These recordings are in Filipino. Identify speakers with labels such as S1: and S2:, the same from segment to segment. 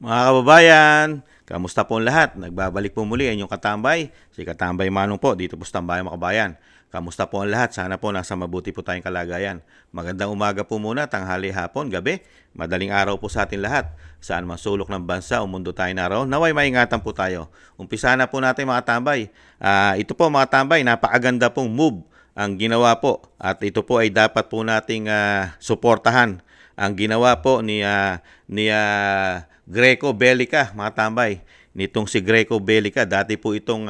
S1: Mga kababayan, kamusta po ang lahat? Nagbabalik po muli ang inyong katambay. Si Katambay Manong po, dito po sa Tambayang Makabayan. Kamusta po ang lahat? Sana po nasa mabuti po tayong kalagayan. Magandang umaga po muna, tanghali, hapon, gabi. Madaling araw po sa atin lahat. Saan man sulok ng bansa o mundo tayo naroon, naway maingatan po tayo. Umpisa na po natin mga tambay. Ito po mga tambay, napakaganda pong move ang ginawa po. At ito po ay dapat po nating suportahan. Ang ginawa po ni Greco Bellica, mga tambay. Nitong si Greco Bellica, dati po itong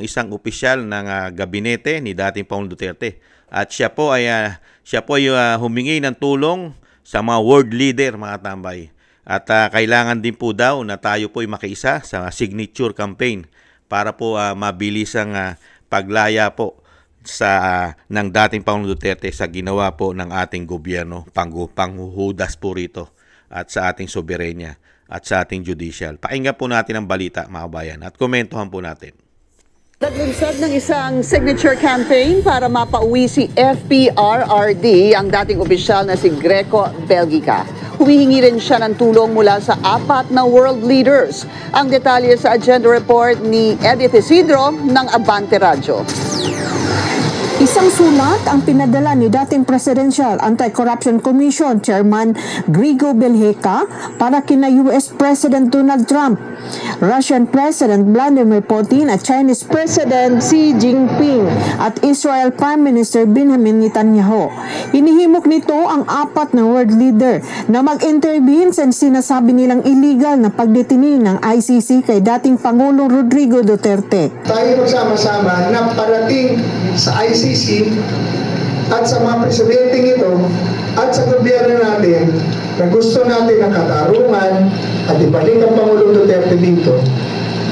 S1: isang opisyal ng gabinete ni dating Pangulong Duterte. At siya po ay humingi ng tulong sa mga world leader, mga tambay. At kailangan din po daw na tayo po ay makiisa sa signature campaign para po mabilis ang paglaya po ng dating Pangulong Duterte sa ginawa po ng ating gobyerno, panghuhudas po rito at sa ating soberenya at sa ating judicial. Pakinggan po natin ang balita, mga bayan, at komentuhan po natin.
S2: Naglunsad ng isang signature campaign para mapauwi si FPRRD, ang dating opisyal na si Greco Bellica. Humihingi rin siya ng tulong mula sa 4 na world leaders. Ang detalye sa agenda report ni Edith Isidro ng Abante Radyo.
S3: Isang sulat ang pinadala ni dating Presidential Anti-Corruption Commission Chairman Greco Bellica para kina US President Donald Trump, Russian President Vladimir Putin at Chinese President Xi Jinping at Israel Prime Minister Benjamin Netanyahu. Hinihimok nito ang 4 na world leader na mag-intervene sa sinasabi nilang illegal na pagdetini ng ICC kay dating Pangulong Rodrigo Duterte.
S4: Tayo magsama-sama na parating sa ICC at sa mga presidenteng ito at sa gobyerno natin na gusto natin ng katarungan at ibalik ang Pangulong Duterte dito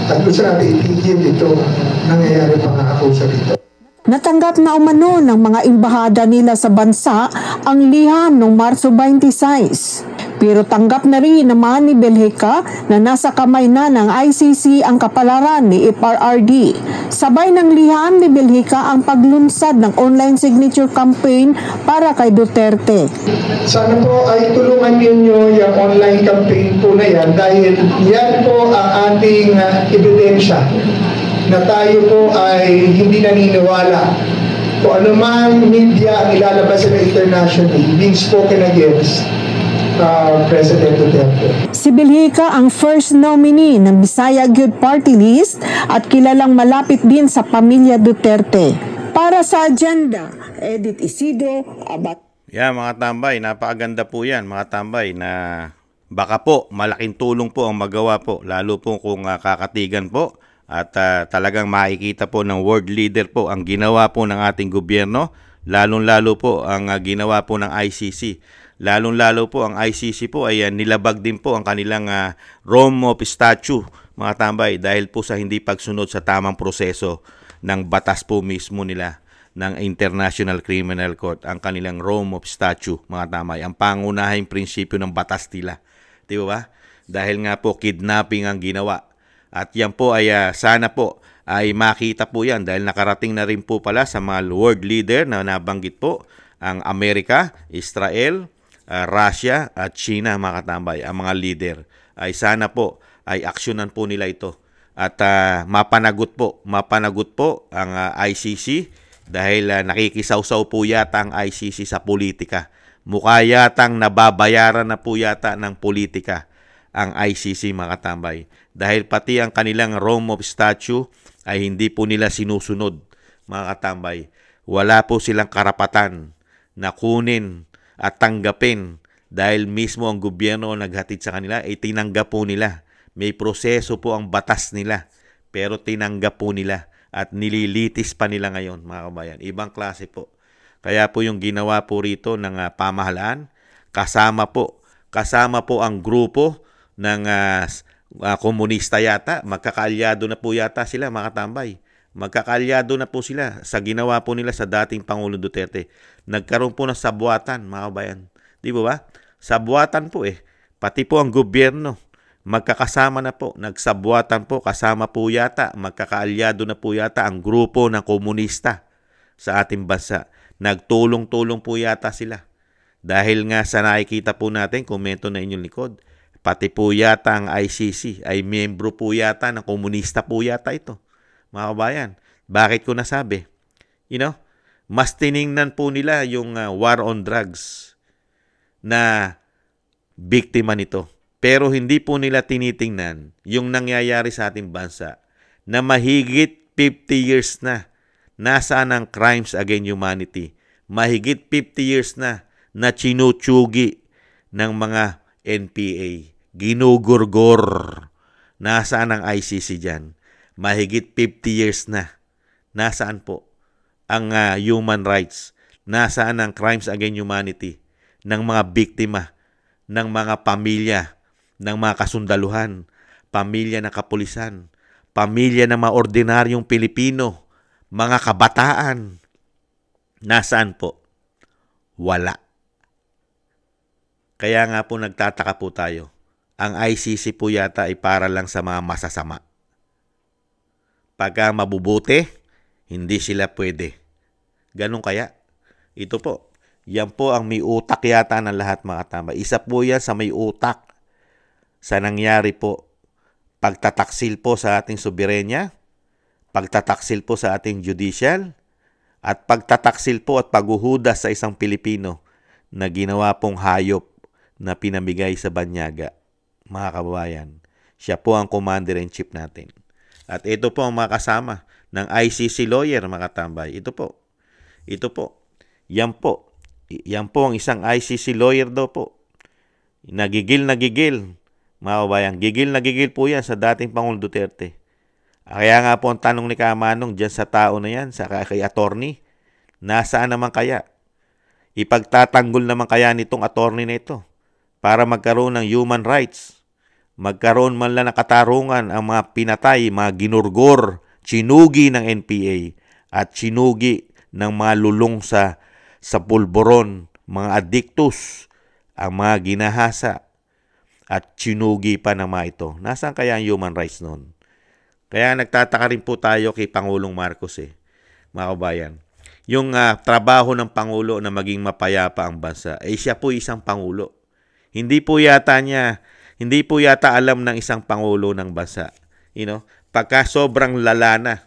S4: at gusto natin itigil dito nangyayari pang-aakusa dito.
S3: Natanggap na umano ng mga imbahada nila sa bansa ang liham noong Marso 26. Pero tanggap na rin naman ni Bellica na nasa kamay na ng ICC ang kapalaran ni FPRRD. Sabay ng liham ni Bellica ang paglunsad ng online signature campaign para kay Duterte.
S4: Sana po ay tulungan ninyo yung online campaign po na yan dahil yan po ang ating ebidensya na tayo po ay hindi naniniwala kung ano man media ang ilalabas na internationally being spoken against President Duterte.
S3: Si Bellica ang first nominee ng Bisaya Youth Party List at kilalang malapit din sa pamilya Duterte. Para sa agenda, Edith Isidro, Abante.
S1: Mga tambay, napakaganda po yan, mga tambay, na baka po malaking tulong po ang magawa po, lalo po kung kakatigan po at talagang makikita po ng world leader po ang ginawa po ng ating gobyerno, lalong-lalo po ang ginawa po ng ICC. Lalong-lalo po ang ICC po ay nilabag din po ang kanilang Rome of Statute, mga tambay, dahil po sa hindi pagsunod sa tamang proseso ng batas po mismo nila ng International Criminal Court, ang kanilang Rome of Statute, mga tambay, ang pangunahing prinsipyo ng batas nila. Di ba? Dahil nga po kidnapping ang ginawa. At yan po ay sana po ay makita po yan dahil nakarating na rin po pala sa mga world leader na nabanggit po ang Amerika, Israel, Russia at China, mga katambay, ang mga leader. Ay sana po ay aksyonan po nila ito at mapanagot po ang ICC dahil nakikisawsaw po yata ang ICC sa politika. Mukha yatang nababayaran na po yata ng politika ang ICC, mga katambay. Dahil pati ang kanilang Rome of Statute ay hindi po nila sinusunod, mga katambay. Wala po silang karapatan na kunin at tanggapin dahil mismo ang gobyerno naghatid sa kanila, ay tinanggap po nila. May proseso po ang batas nila, pero tinanggap po nila at nililitis pa nila ngayon, mga kabayan. Ibang klase po. Kaya po yung ginawa po rito ng pamahalaan, kasama po ang grupo ng komunista yata, magkakaalyado na po yata sila, mga katambay. Magkakaalyado na po sila sa ginawa po nila sa dating Pangulong Duterte. Nagkaroon po ng sabuatan, mga kabayan. Di ba? Sabuatan po Pati po ang gobyerno, magkakasama na po. Nagsabuatan po, kasama po yata, magkakaalyado na po yata ang grupo ng komunista sa ating bansa. Nagtulong-tulong po yata sila. Dahil nga sa nakikita po natin, komento na inyong likod, Pati po yata ang ICC ay miyembro po yata ng komunista po yata ito. Mga kabayan, bakit ko nasabi? Mas tiningnan po nila yung war on drugs na biktima nito. Pero hindi po nila tinitingnan yung nangyayari sa ating bansa na mahigit 50 years na nasaan ang crimes against humanity. Mahigit 50 years na chinutsugi ng mga NPA. Ginugurgor. Nasaan ang ICC dyan? Mahigit 50 years na. Nasaan po ang human rights? Nasaan ang crimes against humanity ng mga biktima, ng mga pamilya, ng mga kasundaluhan, pamilya ng kapulisan, pamilya ng mga ordinaryong Pilipino, mga kabataan? Nasaan po? Wala. Kaya nga po nagtataka po tayo. Ang ICC po yata ay para lang sa mga masasama. Pagka mabubuti, hindi sila pwede. Ganun kaya? Ito po. Yan po ang may utak yata ng lahat, mga tambay. Isa po yan sa may utak sa nangyari po. Pagtataksil po sa ating soberenya, pagtataksil po sa ating judicial, at pagtataksil po at paghuhudas sa isang Pilipino na ginawa pong hayop na pinamigay sa banyaga. Mga kababayan, siya po ang commander-in-chief natin. At ito po ang mga kasama ng ICC lawyer, mga tambay. Ito po. Yan po. Yan po ang isang ICC lawyer daw po. Nagigil. Mga kababayan, gigil po yan sa dating Pangulong Duterte. Kaya nga po ang tanong ni Kamanong dyan sa tao na yan, sa kay attorney, nasaan naman kaya? Ipagtatanggol naman kaya nitong attorney na ito para magkaroon ng human rights, magkaroon man lang ng katarungan ang mga pinatay, mga ginurgor, chinugi ng NPA at chinugi ng mga lulong sa pulboron, mga addictus, ang mga ginahasa at chinugi pa ng mga ito. Nasaan kaya ang human rights noon? Kaya nagtataka rin po tayo kay Pangulong Marcos mga kabayan. Yung trabaho ng Pangulo na maging mapayapa ang bansa, siya po isang Pangulo. Hindi po yata alam ng isang Pangulo ng bansa. Pagka sobrang lala na.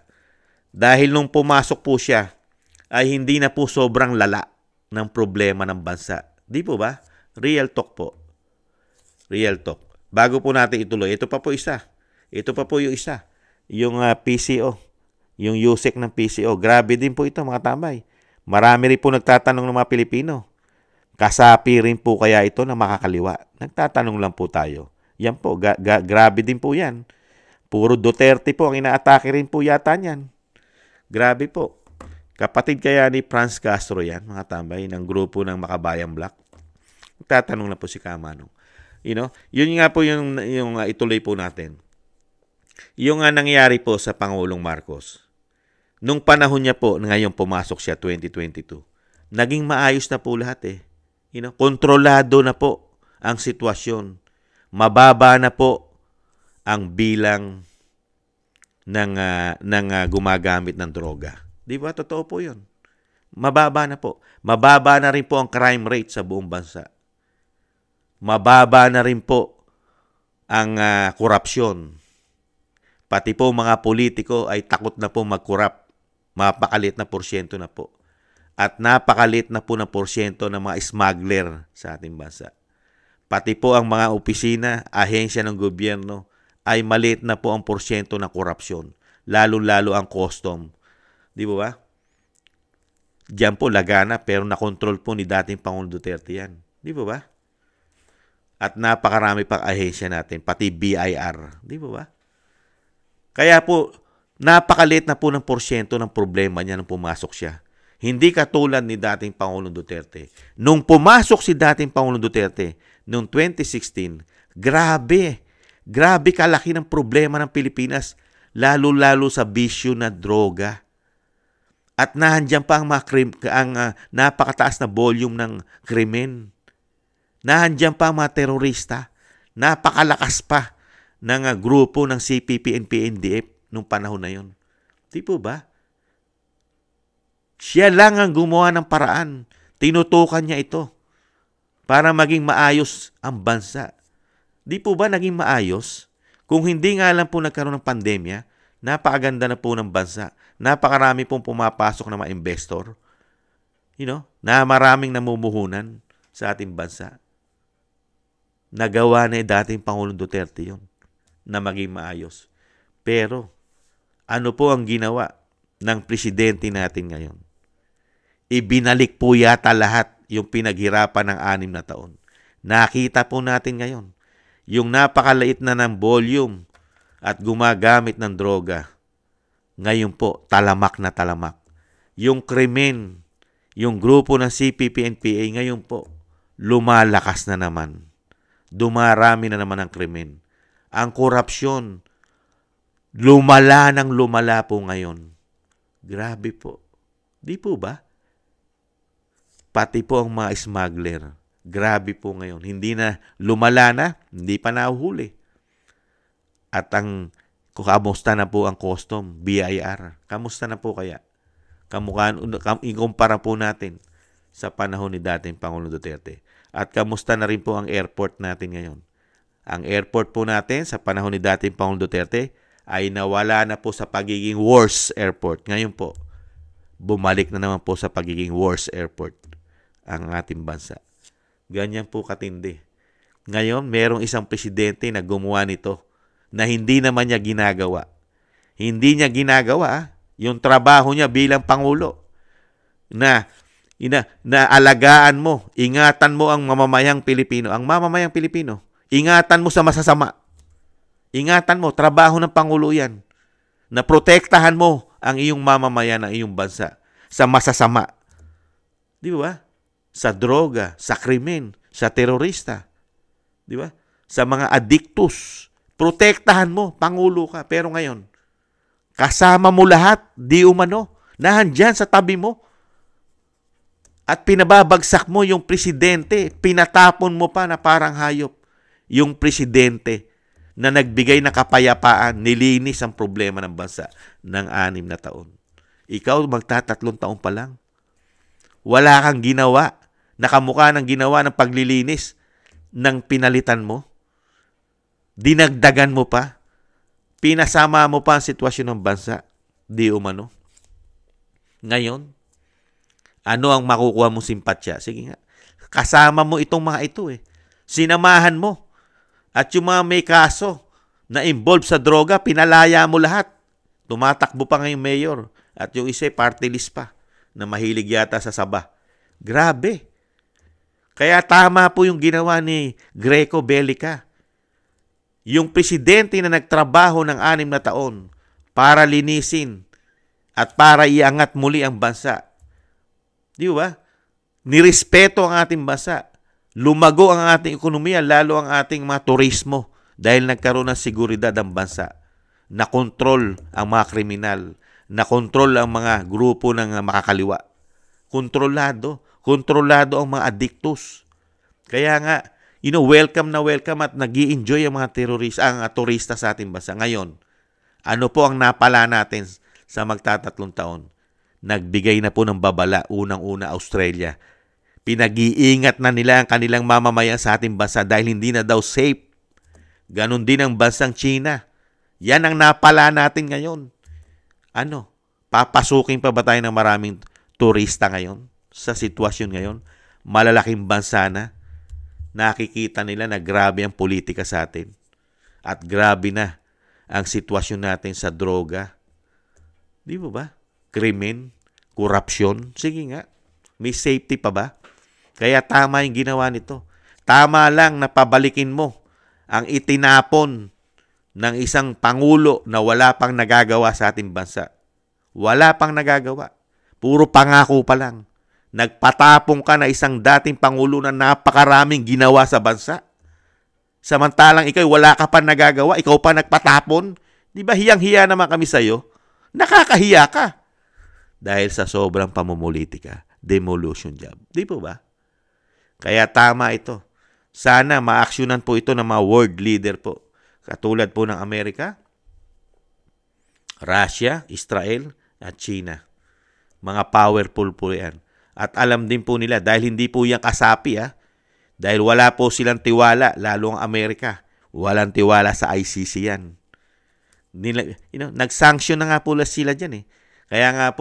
S1: Dahil nung pumasok po siya, ay hindi na po sobrang lala ng problema ng bansa. Di po ba? Real talk po. Real talk. Bago po natin ituloy, ito pa po yung isa. Yung PCO. Yung USEC ng PCO. Grabe din po ito, mga tambay. Marami rin po nagtatanong ng mga Pilipino. Kasapi rin po kaya ito na makakaliwa? Nagtatanong lang po tayo. Yan po, grabe din po yan. Puro Duterte po ang inaatake rin po yata niyan. Grabe po. Kapatid kaya ni Franz Castro yan, mga tambay, ng grupo ng Makabayang Black. Nagtatanong lang po si Kamanong. Yun nga po yung ituloy po natin. Yung nangyari po sa Pangulong Marcos. Nung panahon niya po, ngayong pumasok siya 2022, naging maayos na po lahat kontrolado na po ang sitwasyon. Mababa na po ang bilang ng gumagamit ng droga. Di ba? Totoo po yun. Mababa na po. Mababa na rin po ang crime rate sa buong bansa. Mababa na rin po ang korupsyon. Pati po mga politiko ay takot na po mag-corrupt. Mapakalit na porsyento na po. At napakalit na po ng porsyento ng mga smuggler sa ating bansa. Pati po ang mga opisina, ahensya ng gobyerno, ay maliit na po ang porsyento ng korupsyon. Lalo-lalo ang custom. Di ba? Diyan po lagana pero nakontrol po ni dating Pangulong Duterte yan. Di ba? At napakarami pang ahensya natin, pati BIR. Di ba? Kaya po, napakaliit na po ng porsyento ng problema niya nung pumasok siya. Hindi katulad ni dating Pangulong Duterte. Nung pumasok si dating Pangulong Duterte, noong 2016, grabe kalaki ng problema ng Pilipinas, lalo-lalo sa bisyo na droga. At nahandyan pa ang napakataas na volume ng krimen. Nahandyan pa ang mga terorista. Napakalakas pa ng grupo ng CPP and PNDF nung panahon na yon. Di po ba? Siya lang ang gumawa ng paraan. Tinutukan niya ito para maging maayos ang bansa. Di po ba naging maayos? Kung hindi nga lang po nagkaroon ng pandemya, napakaganda na po ng bansa. Napakarami pong pumapasok na mga investor. Na maraming namumuhunan sa ating bansa. Nagawa na dating Pangulong Duterte yun na maging maayos. Pero, ano po ang ginawa ng presidente natin ngayon? Ibinalik po yata lahat yung pinaghirapan ng 6 na taon. Nakita po natin ngayon, yung napakaliit na ng volume at gumagamit ng droga, ngayon po, talamak na talamak. Yung krimen, yung grupo ng CPP-NPA, ngayon po, lumalakas na naman. Dumarami na naman ang krimen. Ang korupsyon, lumala po ngayon. Grabe po. Di po ba? Pati po ang mga smuggler. Grabe po ngayon. Hindi na lumala na, hindi pa nahuhuli. At kamusta na po ang custom, BIR? Kamusta na po kaya? Ikumpara po natin sa panahon ni dating Pangulong Duterte. At kamusta na rin po ang airport natin ngayon? Ang airport po natin sa panahon ni dating Pangulong Duterte ay nawala na po sa pagiging worst airport. Ngayon po, bumalik na naman po sa pagiging worst airport ang ating bansa. Ganyan po katindi. Ngayon, merong isang presidente na gumawa nito na hindi naman niya ginagawa. Hindi niya ginagawa yung trabaho niya bilang Pangulo na alagaan mo, ingatan mo ang mamamayang Pilipino. Ang mamamayang Pilipino, ingatan mo sa masasama. Ingatan mo, trabaho ng Pangulo yan. Na protektahan mo ang iyong mamamayan ng iyong bansa sa masasama. Di ba? Sa droga, sa krimen, sa terorista. Di ba? Sa mga addictus. Protektahan mo, Pangulo ka. Pero ngayon, kasama mo lahat, di umano. Nahandyan sa tabi mo. At pinababagsak mo yung presidente. Pinatapon mo pa na parang hayop. Yung presidente na nagbigay ng kapayapaan, nilinis ang problema ng bansa ng 6 na taon. Ikaw, magtatatlong taon pa lang. Wala kang ginawa. Nakamukha ng ginawa ng paglilinis ng pinalitan mo. Dinagdagan mo pa. Pinasama mo pa ang sitwasyon ng bansa. Di umano. Ngayon, ano ang makukuha mong simpatsya? Sige nga. Kasama mo itong mga ito eh. Sinamahan mo. At yung mga may kaso na involved sa droga, pinalaya mo lahat. Tumatakbo pa ngayong mayor. At yung isa, party list pa na mahilig yata sa saba. Grabe. Kaya tama po yung ginawa ni Greco Bellica. Yung presidente na nagtrabaho ng 6 na taon para linisin at para iangat muli ang bansa. Di ba? Nirespeto ang ating bansa. Lumago ang ating ekonomiya, lalo ang ating mga turismo dahil nagkaroon ng seguridad ang bansa. Nakontrol ang mga kriminal. Nakontrol ang mga grupo ng makakaliwa. Kontrolado ang mga addictus. Kaya nga, welcome na welcome at nag-i-enjoy ang mga turista sa ating bansa. Ngayon, ano po ang napala natin sa magtatatlong taon? Nagbigay na po ng babala, unang-una Australia. Pinag-iingat na nila ang kanilang mamamayan sa ating bansa dahil hindi na daw safe. Ganon din ang bansang China. Yan ang napala natin ngayon. Papasukin pa ba tayo ng maraming turista ngayon? Sa sitwasyon ngayon? Malalaking bansa na. Nakikita nila na grabe ang politika sa atin. At grabe na ang sitwasyon natin sa droga. Di ba? Krimen, korupsyon. Sige nga. May safety pa ba? Kaya tama yung ginawa nito. Tama lang na pabalikin mo ang itinapon ng isang pangulo na wala pang nagagawa sa ating bansa. Wala pang nagagawa. Puro pangako pa lang. Nagpatapong ka na isang dating pangulo na napakaraming ginawa sa bansa. Samantalang ikaw wala ka pa nagagawa, ikaw pa nagpatapon. Di ba hiyang-hiya naman kami sa'yo? Nakakahiya ka. Dahil sa sobrang pamumulitika. Demolition job. Di po ba? Kaya tama ito. Sana ma-actionan po ito ng mga world leader po. Katulad po ng Amerika, Russia, Israel, at China. Mga powerful po yan. At alam din po nila, dahil hindi po yan kasapi, dahil wala po silang tiwala, lalo ang Amerika. Walang tiwala sa ICC yan. Nag-sanction na nga po sila dyan eh. Kaya nga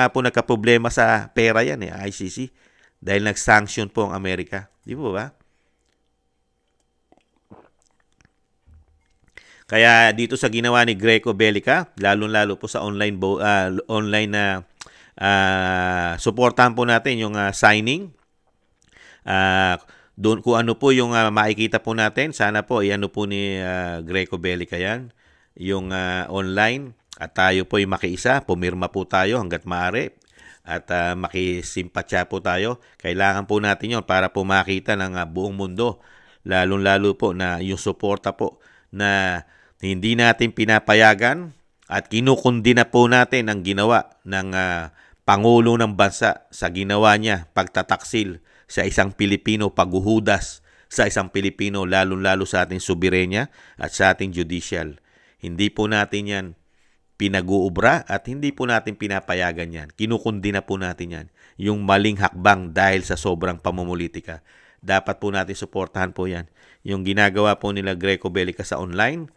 S1: po nagka-problema sa pera yan eh, ICC. Dahil nag-sanction po ang Amerika. Di po ba? Kaya dito sa ginawa ni Greco Bellica, lalo-lalo po sa online na suportahan po natin yung signing. Doon kung ano po yung makikita po natin, sana po iano po ni Greco Bellica yan, yung online, at tayo po ay makiisa, pumirma po tayo hanggat maaari, at makisimpatya po tayo. Kailangan po natin yon para po makita ng buong mundo, lalo-lalo po na yung suporta po na hindi natin pinapayagan at kinukundi na po natin ang ginawa ng Pangulo ng Bansa sa ginawa niya, pagtataksil sa isang Pilipino, paghuhudas sa isang Pilipino, lalo-lalo sa ating soberenya at sa ating judicial. Hindi po natin yan pinag-uubra at hindi po natin pinapayagan yan. Kinukundi na po natin yan. Yung maling hakbang dahil sa sobrang pamumulitika. Dapat po natin suportahan po yan. Yung ginagawa po nila Greco Bellica sa online,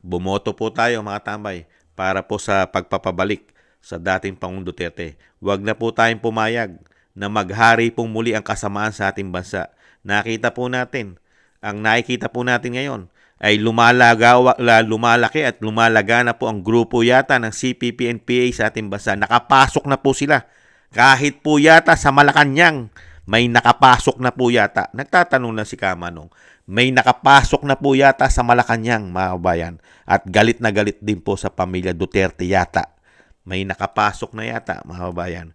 S1: bumoto po tayo mga tambay para po sa pagpapabalik sa dating Pangulong Duterte. Huwag na po tayong pumayag na maghari pong muli ang kasamaan sa ating bansa. Nakita po natin, ang nakikita po natin ngayon ay lumalaki at lumalaga na po ang grupo yata ng CPP-NPA sa ating bansa. Nakapasok na po sila. Kahit po yata sa Malacanang, may nakapasok na po yata. Nagtatanong na si Kamanong, may nakapasok na po yata sa Malacanang, mga kabayan. At galit na galit din po sa pamilya Duterte yata. May nakapasok na yata, mga kabayan.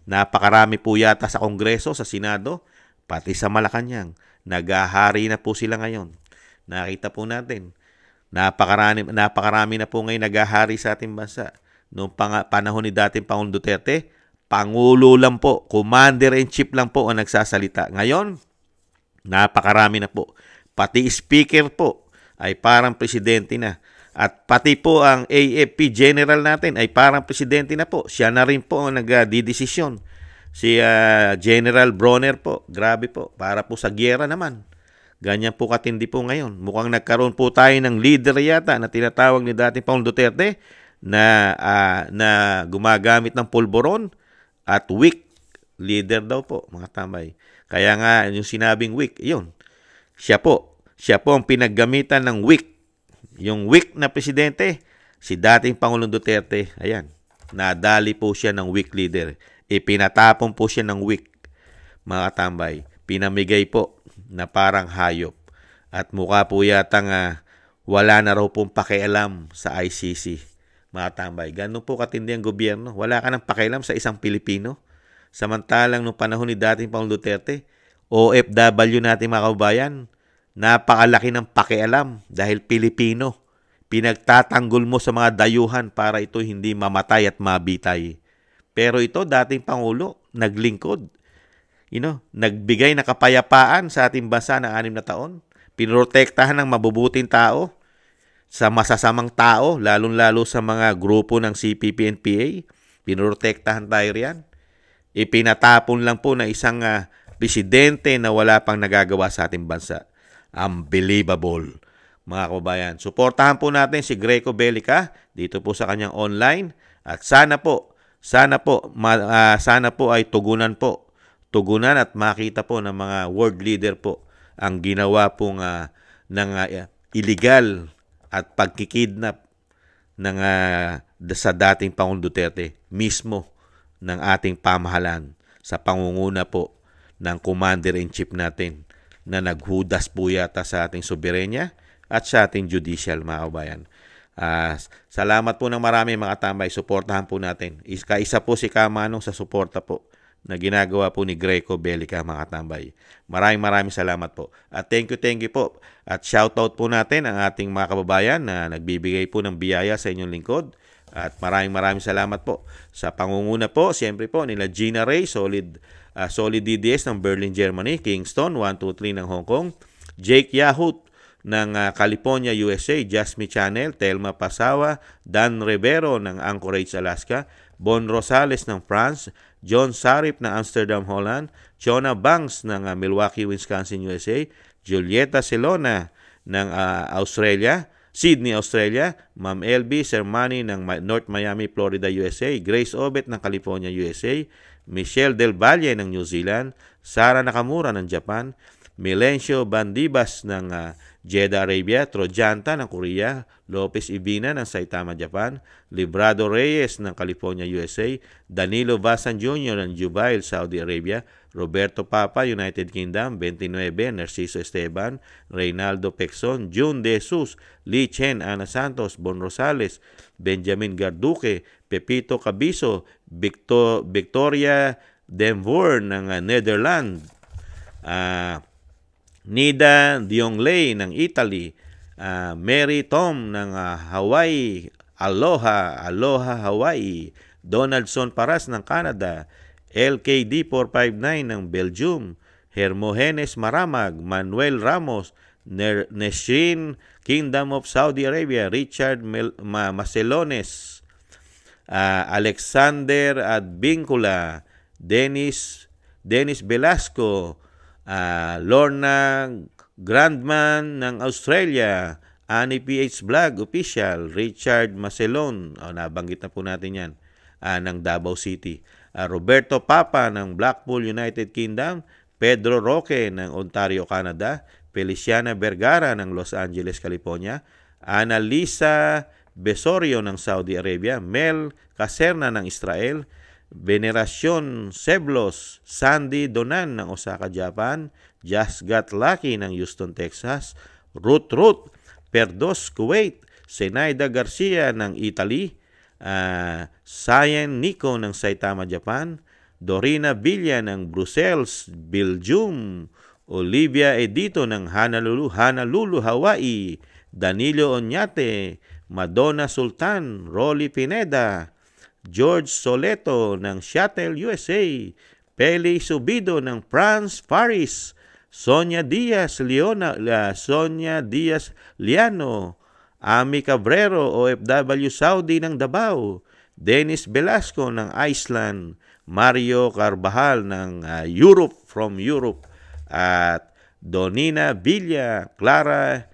S1: Napakarami po yata sa Kongreso, sa Senado, pati sa Malacanang. Naghahari na po sila ngayon. Nakita po natin. Napakarami na po ngayon naghahari sa ating bansa. Noong panahon ni dating Pangulong Duterte, Pangulo lang po, Commander-in-Chief lang po ang nagsasalita. Ngayon, napakarami na po. Pati speaker po ay parang presidente na. At pati po ang AFP General natin ay parang presidente na po. Siya na rin po ang nagdidesisyon. Si General Bronner po, grabe po, para po sa giyera naman. Ganyan po katindi po ngayon. Mukhang nagkaroon po tayo ng leader yata na tinatawag ni dating Pangulong Duterte na gumagamit ng pulburon at weak leader daw po, mga tambay. Kaya nga yung sinabing weak, yun. Siya po ang pinaggamitan ng weak. Yung weak na presidente, si dating Pangulong Duterte, ayan, nadali po siya ng weak leader. Ipinatapon po siya ng weak, mga tambay. Pinamigay po na parang hayop. At mukha po yatang wala na raw pong pakialam sa ICC, mga tambay. Ganun po katindi ang gobyerno. Wala ka ng pakialam sa isang Pilipino. Samantalang nung panahon ni dating Pangulong Duterte, OFW natin mga kababayan, napakalaki ng pakialam dahil Pilipino. Pinagtatanggol mo sa mga dayuhan para ito hindi mamatay at mabitay. Pero ito, dating Pangulo, naglingkod. Nagbigay na kapayapaan sa ating bansa ng 6 na taon. Pinrotektahan ng mabubuting tao sa masasamang tao, lalong-lalo sa mga grupo ng CPP-NPA. Pinrotektahan tayo riyan. Ipinatapon lang po na isang presidente na wala pang nagagawa sa ating bansa. Unbelievable, mga kababayan. Suportahan po natin si Greco Bellica dito po sa kanyang online at sana po ay tugunan at makita po ng mga world leader po ang ginawa pong ng illegal at pagkikidnap ng sa dating Pangulong Duterte mismo ng ating pamahalaan sa pangunguna po ng Commander-in-Chief natin na naghudas po yata sa ating soberenya at sa ating judicial, mga kabayan. Salamat po ng marami, mga tambay. Suportahan po natin. Isa po si Kamanong sa suporta po na ginagawa po ni Greco Bellica, mga tambay. Maraming salamat po. At thank you po. At shoutout po natin ang ating mga kababayan na nagbibigay po ng biyaya sa inyong lingkod. At maraming salamat po sa pangunguna po, siyempre po, nila Gina Ray, Solid DDS ng Berlin, Germany, Kingston, 123 ng Hong Kong, Jake Yahut ng California, USA, Jasmine Channel, Telma Pasawa, Dan Rivero ng Anchorage, Alaska, Bon Rosales ng France, John Sarip ng Amsterdam, Holland, Jonah Banks ng Milwaukee, Wisconsin, USA, Julieta Celona ng Australia, Sydney, Australia, Ma'am LB Sermani ng North Miami, Florida, USA, Grace Obet ng California, USA, Michelle Del Valle ng New Zealand, Sara Nakamura ng Japan, Milencio Bandibas ng Jeddah, Arabia, Trojanta ng Korea, Lopez Ibina ng Saitama, Japan, Librado Reyes ng California, USA, Danilo Vasan Jr. ng Jubail, Saudi Arabia, Roberto Papa, United Kingdom, 29, Narciso Esteban, Reynaldo Pexon, June De Jesus, Lee Chen, Ana Santos, Bon Rosales, Benjamin Garduque, Pepito Cabiso, Victoria Denver ng Netherlands, Nida Diongley ng Italy, Mary Tom ng Hawaii, Aloha Hawaii, Donaldson Paras ng Canada, LKD 459 ng Belgium, Hermogenes Maramag, Manuel Ramos, Nesrin, Kingdom of Saudi Arabia, Richard Macelones, Alexander Advincula, Dennis Velasco, Lorna Grandman ng Australia, Annie PH Vlog Official, Richard Macelon, nabanggit na po natin yan, ng Davao City, Roberto Papa ng Blackpool, United Kingdom, Pedro Roque ng Ontario, Canada, Feliciana Vergara ng Los Angeles, California, Annalisa Besorio ng Saudi Arabia, Mel Caserna ng Israel, Veneracion Seblos, Sandy Donan ng Osaka, Japan, Just Got Lucky ng Houston, Texas, Ruth Perdos, Kuwait, Zenaida Garcia ng Italy, Sayen Nico ng Saitama, Japan, Dorina Villa ng Brussels, Belgium, Olivia Edito ng Honolulu, Hawaii, Danilo Oñate, Madonna Sultan, Rolly Pineda, George Soleto ng Seattle, USA, Peli Subido ng France, Paris, Sonia Diaz Liano, Ami Cabrero, OFW Saudi ng Davao, Dennis Velasco ng Iceland, Mario Carbajal ng Europe, at Donina Villa, Clara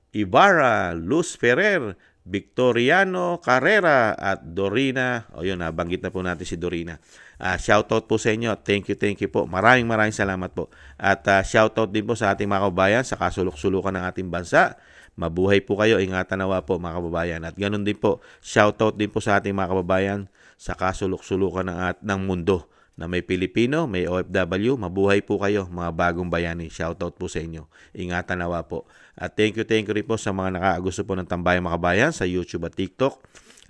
S1: Ibarra, Luz Ferrer, Victoriano Carrera, at Dorina. Nabanggit na po natin si Dorina. Shoutout po sa inyo. Thank you po. Maraming salamat po. At shoutout din po sa ating mga kababayan sa kasulok-sulukan ng ating bansa. Mabuhay po kayo. Ingatan nawa po mga kababayan. At ganun din po, shoutout din po sa ating mga kababayan sa kasulok-sulukan ng mundo na may Pilipino, may OFW. Mabuhay po kayo mga bagong bayani. Shoutout po sa inyo. Ingatan nawa po. At thank you rin po sa mga nakaagusto po ng Tambayang Mga Kabayan sa YouTube at TikTok.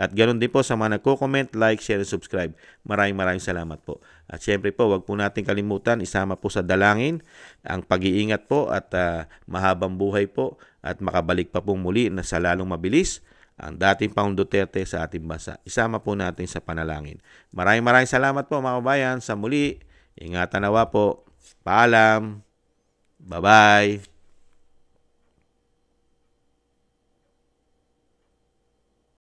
S1: At ganoon din po sa mga nagko-comment, like, share, and subscribe. Maraming salamat po. At syempre po, wag po natin kalimutan, isama po sa dalangin ang pag-iingat po at mahabang buhay po at makabalik pa pong muli na sa lalong mabilis ang dating Pangulong Duterte sa ating bansa. Isama po natin sa panalangin. Maraming salamat po mga kabayan. Sa muli, ingatan nawa po. Paalam. Bye-bye.